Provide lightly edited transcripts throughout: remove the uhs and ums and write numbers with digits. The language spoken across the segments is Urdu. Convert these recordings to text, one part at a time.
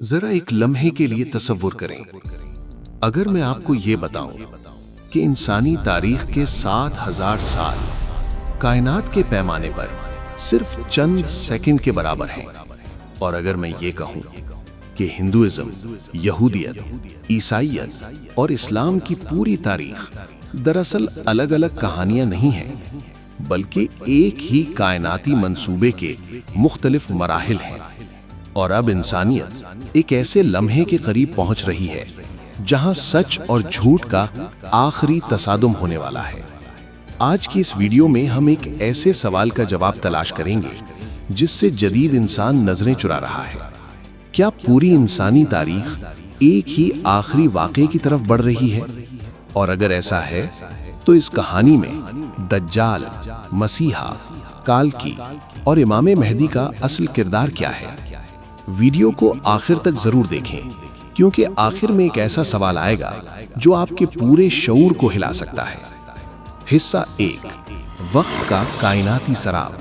ذرا ایک لمحے کے لیے تصور کریں، اگر میں آپ کو یہ بتاؤں کہ انسانی تاریخ کے 7,000 سال کائنات کے پیمانے پر صرف چند سیکنڈ کے برابر ہیں، اور اگر میں یہ کہوں کہ ہندوازم، یہودیت، عیسائیت اور اسلام کی پوری تاریخ دراصل الگ الگ کہانیاں نہیں ہیں بلکہ ایک ہی کائناتی منصوبے کے مختلف مراحل ہیں، اور اب انسانیت ایک ایسے لمحے کے قریب پہنچ رہی ہے جہاں سچ اور جھوٹ کا آخری تصادم ہونے والا ہے۔ آج کی اس ویڈیو میں ہم ایک ایسے سوال کا جواب تلاش کریں گے جس سے جدید انسان نظریں چرا رہا ہے۔ کیا پوری انسانی تاریخ ایک ہی آخری واقعے کی طرف بڑھ رہی ہے؟ اور اگر ایسا ہے تو اس کہانی میں دجال، مسیحا، کالکی اور امام مہدی کا اصل کردار کیا ہے؟ ویڈیو کو آخر تک ضرور دیکھیں، کیونکہ آخر میں ایک ایسا سوال آئے گا جو آپ کے پورے شعور کو ہلا سکتا ہے۔ حصہ 1، وقت کا کائناتی سراب۔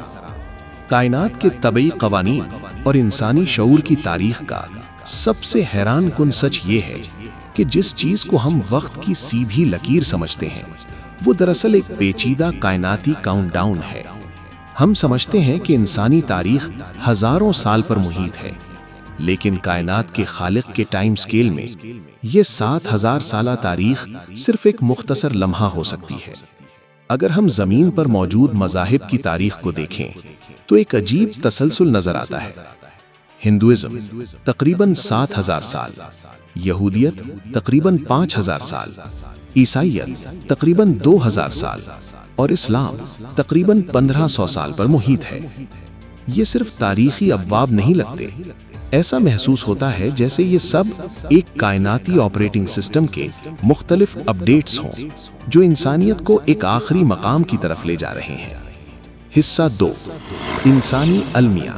کائنات کے طبعی قوانین اور انسانی شعور کی تاریخ کا سب سے حیران کن سچ یہ ہے کہ جس چیز کو ہم وقت کی سیدھی لکیر سمجھتے ہیں وہ دراصل ایک پیچیدہ کائناتی کاؤنٹ ڈاؤن ہے۔ ہم سمجھتے ہیں کہ انسانی تاریخ ہزاروں سال پر محیط ہے، لیکن کائنات کے خالق کے ٹائم سکیل میں یہ 7,000 سالہ تاریخ صرف ایک مختصر لمحہ ہو سکتی ہے۔ اگر ہم زمین پر موجود مذاہب کی تاریخ کو دیکھیں تو ایک عجیب تسلسل نظر آتا ہے۔ ہندوازم تقریباً 7,000 سال، یہودیت تقریباً 5,000 سال، عیسائیت تقریباً 2,000 سال اور اسلام تقریباً 1,500 سال پر محیط ہے۔ یہ صرف تاریخی ابواب نہیں لگتے، ایسا محسوس ہوتا ہے جیسے یہ سب ایک کائناتی آپریٹنگ سسٹم کے مختلف اپڈیٹس ہوں جو انسانیت کو ایک آخری مقام کی طرف لے جا رہے ہیں۔ حصہ 2، انسانی المیہ۔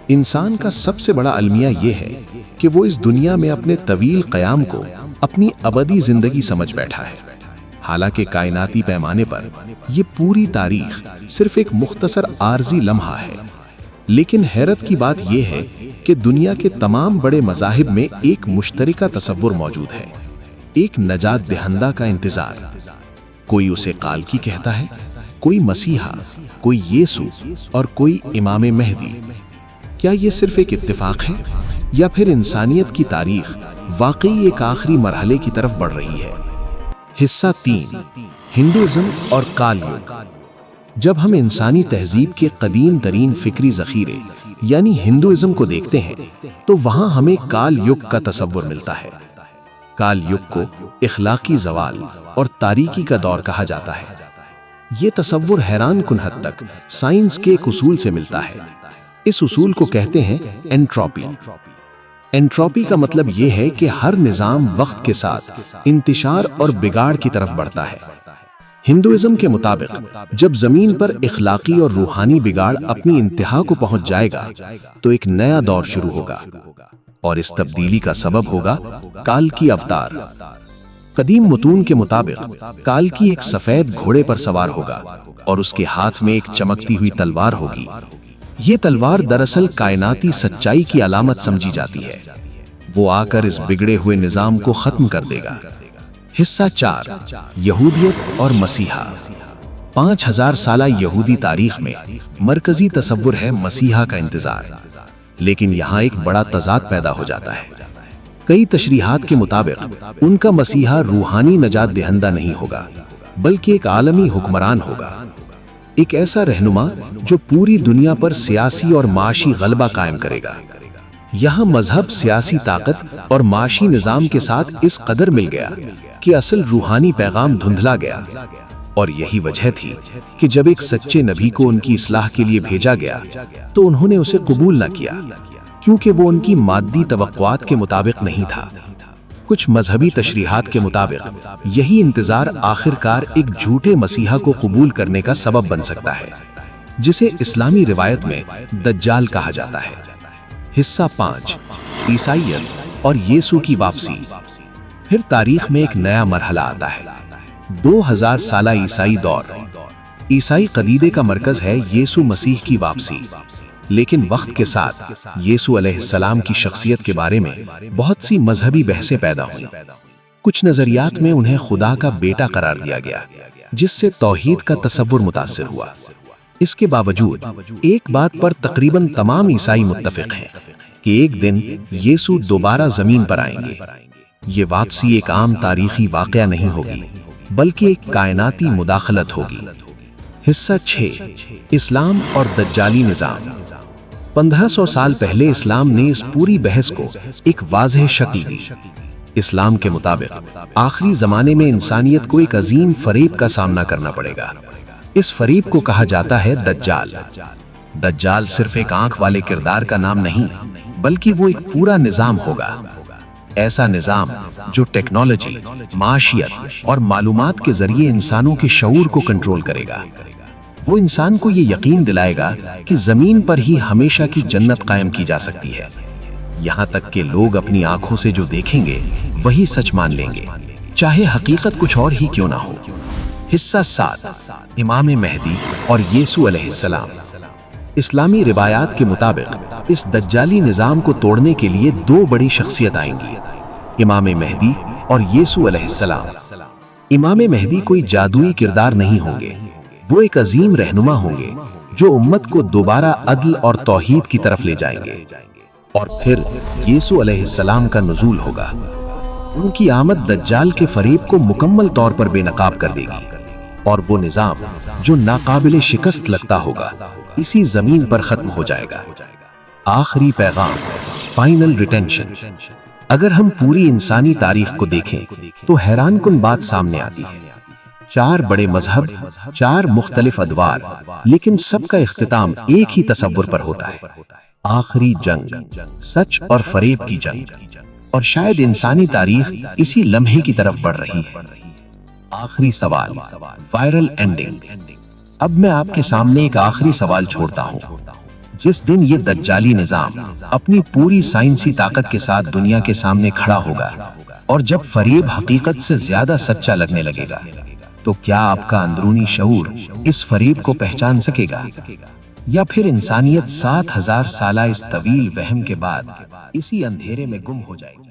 انسان کا سب سے بڑا المیہ یہ ہے کہ وہ اس دنیا میں اپنے طویل قیام کو اپنی ابدی زندگی سمجھ بیٹھا ہے۔ حالانکہ کائناتی پیمانے پر یہ پوری تاریخ صرف ایک مختصر عارضی لمحہ ہے، لیکن حیرت کی بات یہ ہے کہ دنیا کے تمام بڑے مذاہب میں ایک مشترکہ تصور موجود ہے، ایک نجات دہندہ کا انتظار۔ کوئی اسے کالکی کہتا ہے، کوئی مسیحا، کوئی یسوع اور کوئی امام مہدی۔ کیا یہ صرف ایک اتفاق ہے یا پھر انسانیت کی تاریخ واقعی ایک آخری مرحلے کی طرف بڑھ رہی ہے؟ حصہ 3، ہندوازم اور کال یگ۔ جب ہم انسانی تہذیب کے قدیم ترین فکری ذخیرے یعنی ہندوازم کو دیکھتے ہیں تو وہاں ہمیں کال یگ کا تصور ملتا ہے۔ کال یگ کو اخلاقی زوال اور تاریکی کا دور کہا جاتا ہے۔ یہ تصور حیران کن حد تک سائنس کے ایک اصول سے ملتا ہے۔ اس اصول کو کہتے ہیں انٹروپی۔ انٹروپی کا مطلب یہ ہے کہ ہر نظام وقت کے ساتھ انتشار اور بگاڑ کی طرف بڑھتا ہے۔ ہندوازم کے مطابق جب زمین پر اخلاقی اور روحانی بگاڑ اپنی انتہا کو پہنچ جائے گا تو ایک نیا دور شروع ہوگا، اور اس تبدیلی کا سبب ہوگا کالکی اوتار۔ قدیم متون کے مطابق کالکی ایک سفید گھوڑے پر سوار ہوگا اور اس کے ہاتھ میں ایک چمکتی ہوئی تلوار ہوگی۔ یہ تلوار دراصل کائناتی سچائی کی علامت سمجھی جاتی ہے۔ وہ آ کر اس بگڑے ہوئے نظام کو ختم کر دے گا۔ حصہ 4، یہودیت اور مسیحا۔ 5,000 سالہ یہودی تاریخ میں مرکزی تصور ہے مسیحا کا انتظار، لیکن یہاں ایک بڑا تضاد پیدا ہو جاتا ہے۔ کئی تشریحات کے مطابق ان کا مسیحا روحانی نجات دہندہ نہیں ہوگا بلکہ ایک عالمی حکمران ہوگا، ایک ایسا رہنما جو پوری دنیا پر سیاسی اور معاشی غلبہ قائم کرے گا۔ یہاں مذہب سیاسی طاقت اور معاشی نظام کے ساتھ اس قدر مل گیا کہ اصل روحانی پیغام دھندلا گیا، اور یہی وجہ تھی کہ جب ایک سچے نبی کو ان کی اصلاح کے لیے بھیجا گیا تو انہوں نے اسے قبول نہ کیا، کیونکہ وہ ان کی مادی توقعات کے مطابق نہیں تھا۔ کچھ مذہبی تشریحات کے مطابق یہی انتظار آخر کار ایک جھوٹے مسیحا کو قبول کرنے کا سبب بن سکتا ہے، جسے اسلامی روایت میں دجال کہا جاتا ہے۔ حصہ 5، عیسائیت اور یسوع کی واپسی۔ پھر تاریخ میں ایک نیا مرحلہ آتا ہے، 2,000 سالہ عیسائی دور۔ عیسائی عقیدے کا مرکز ہے یسوع مسیح کی واپسی۔ لیکن وقت کے ساتھ یسوع علیہ السلام کی شخصیت کے بارے میں بہت سی مذہبی بحثیں پیدا ہوئیں۔ کچھ نظریات میں انہیں خدا کا بیٹا قرار دیا گیا، جس سے توحید کا تصور متاثر ہوا۔ اس کے باوجود ایک بات پر تقریباً تمام عیسائی متفق ہیں کہ ایک دن یسوع دوبارہ زمین پر آئیں گے۔ یہ واپسی ایک عام تاریخی واقعہ نہیں ہوگی، بلکہ ایک کائناتی مداخلت ہوگی۔ حصہ 6، اسلام اور دجالی نظام۔ 1500 سال پہلے اسلام نے اس پوری بحث کو ایک واضح شکل دی۔ اسلام کے مطابق آخری زمانے میں انسانیت کو ایک عظیم فریب کا سامنا کرنا پڑے گا۔ اس فریب کو کہا جاتا ہے دجال۔ دجال صرف ایک آنکھ والے کردار کا نام نہیں، بلکہ وہ ایک پورا نظام ہوگا۔ ایسا نظام جو ٹیکنالوجی، معاشیت اور معلومات کے ذریعے انسانوں کے شعور کو کنٹرول کرے گا۔ وہ انسان کو یہ یقین دلائے گا کہ زمین پر ہی ہمیشہ کی جنت قائم کی جا سکتی ہے، یہاں تک کہ لوگ اپنی آنکھوں سے جو دیکھیں گے وہی سچ مان لیں گے، چاہے حقیقت کچھ اور ہی کیوں نہ ہو۔ حصہ 7، امام مہدی اور یسوع علیہ السلام۔ اسلامی روایات کے مطابق اس دجالی نظام کو توڑنے کے لیے دو بڑی شخصیت آئیں گی، امام مہدی اور یسوع علیہ السلام۔ امام مہدی کوئی جادوئی کردار نہیں ہوں گے، وہ ایک عظیم رہنما ہوں گے جو امت کو دوبارہ عدل اور توحید کی طرف لے جائیں گے۔ اور پھر یسوع علیہ السلام کا نزول ہوگا۔ ان کی آمد دجال کے فریب کو مکمل طور پر بے نقاب کر دے گی، اور وہ نظام جو ناقابل شکست لگتا ہوگا اسی زمین پر ختم ہو جائے گا۔ آخری پیغام، فائنل ریٹینشن۔ اگر ہم پوری انسانی تاریخ کو دیکھیں تو حیران کن بات سامنے آتی ہے۔ 4 بڑے مذہب، 4 مختلف ادوار، لیکن سب کا اختتام ایک ہی تصور پر ہوتا ہے: آخری جنگ، سچ اور فریب کی جنگ۔ اور شاید انسانی تاریخ اسی لمحے کی طرف بڑھ رہی ہے۔ آخری سوال، وائرل اینڈنگ۔ اب میں آپ کے سامنے ایک آخری سوال چھوڑتا ہوں۔ جس دن یہ دجالی نظام اپنی پوری سائنسی طاقت کے ساتھ دنیا کے سامنے کھڑا ہوگا، اور جب فریب حقیقت سے زیادہ سچا لگنے لگے گا، تو کیا آپ کا اندرونی شعور اس فریب کو پہچان سکے گا؟ یا پھر انسانیت 7000 سالہ اس طویل وہم کے بعد اسی اندھیرے میں گم ہو جائے گی؟